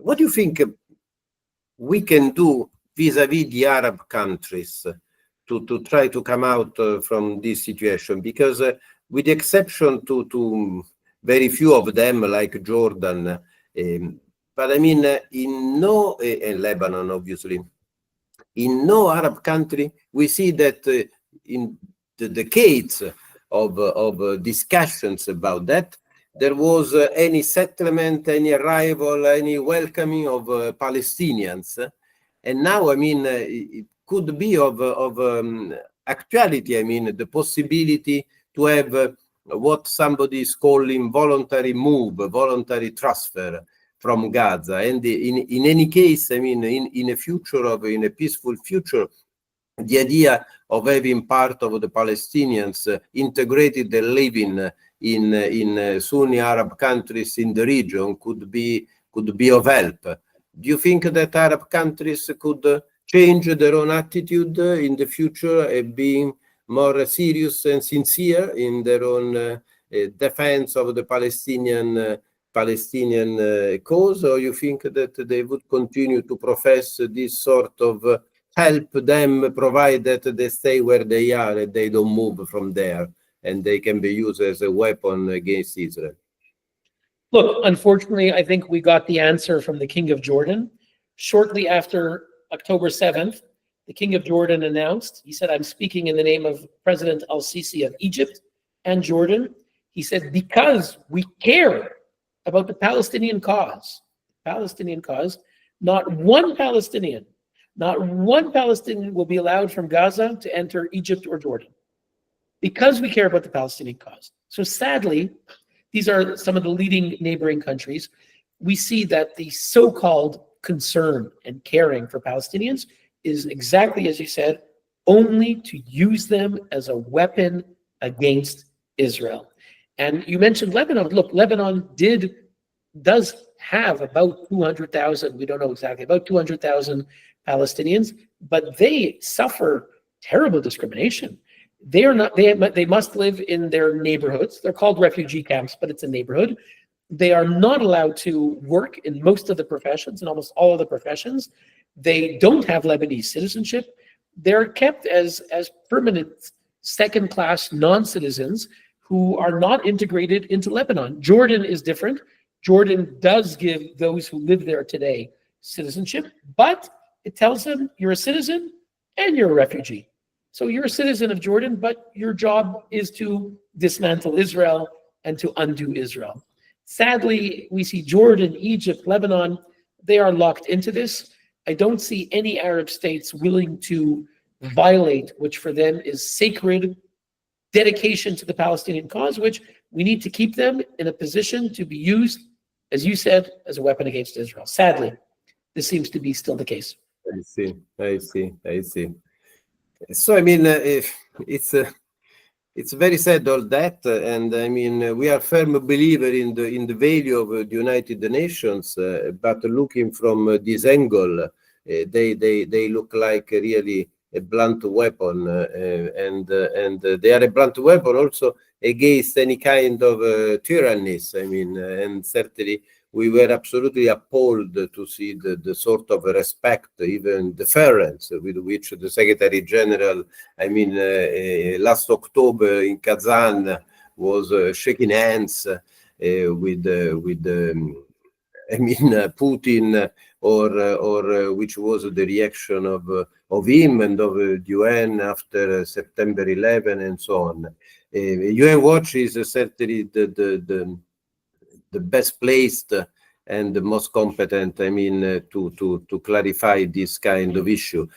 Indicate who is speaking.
Speaker 1: what do you think we can do vis-a-vis the Arab countries to try to come out from this situation? Because with the exception to very few of them, like Jordan, but I mean, in Lebanon, obviously, in no Arab country, we see that in the decades of discussions about that, there was any settlement, any arrival, any welcoming of Palestinians. And now, I mean, it could be of actuality, I mean, the possibility to have what somebody is calling voluntary move, voluntary transfer from Gaza. And in any case, I mean, in a peaceful future, the idea of having part of the Palestinians integrated and living in Sunni Arab countries in the region could be of help. Do you think that Arab countries could change their own attitude in the future and being more serious and sincere in their own defense of the Palestinian cause, or you think that they would continue to profess this sort of help them, provided they stay where they are and they don't move from there, and they can be used as a weapon against Israel?
Speaker 2: Look, unfortunately, I think we got the answer from the King of Jordan. Shortly after October 7th, the King of Jordan announced, he said, I'm speaking in the name of President al-Sisi of Egypt and Jordan. He said, because we care about the Palestinian cause, not one Palestinian will be allowed from Gaza to enter Egypt or Jordan, because we care about the Palestinian cause. So sadly, these are some of the leading neighboring countries. We see that the so-called concern and caring for Palestinians is exactly as you said, only to use them as a weapon against Israel. And you mentioned Lebanon. Look, Lebanon does have about 200,000, we don't know exactly, about 200,000 Palestinians, but they suffer terrible discrimination. They must live in their neighborhoods. They're called refugee camps, but it's a neighborhood. They are not allowed to work in most of the professions, in almost all of the professions. They don't have Lebanese citizenship. They're kept as permanent second-class non-citizens who are not integrated into Lebanon. Jordan is different. Jordan does give those who live there today citizenship, but it tells them you're a citizen and you're a refugee. So you're a citizen of Jordan, but your job is to dismantle Israel and to undo Israel. Sadly, we see Jordan, Egypt, Lebanon, they are locked into this. I don't see any Arab states willing to violate, which for them is sacred dedication to the Palestinian cause, which we need to keep them in a position to be used, as you said, as a weapon against Israel. Sadly, this seems to be still the case.
Speaker 1: I see. So, I mean, it's very sad all that, and I mean, we are firm believer in the value of the United Nations, but looking from this angle, they look like really a blunt weapon, and they are a blunt weapon also against any kind of tyrannies. I mean, and certainly we were absolutely appalled to see the sort of respect, even deference with which the Secretary General, I mean, last October in Kazan was shaking hands with I mean, Putin, or which was the reaction of him and of the UN after September 11 and so on. UN Watch is certainly the best placed and the most competent, I mean, to clarify this kind of issue.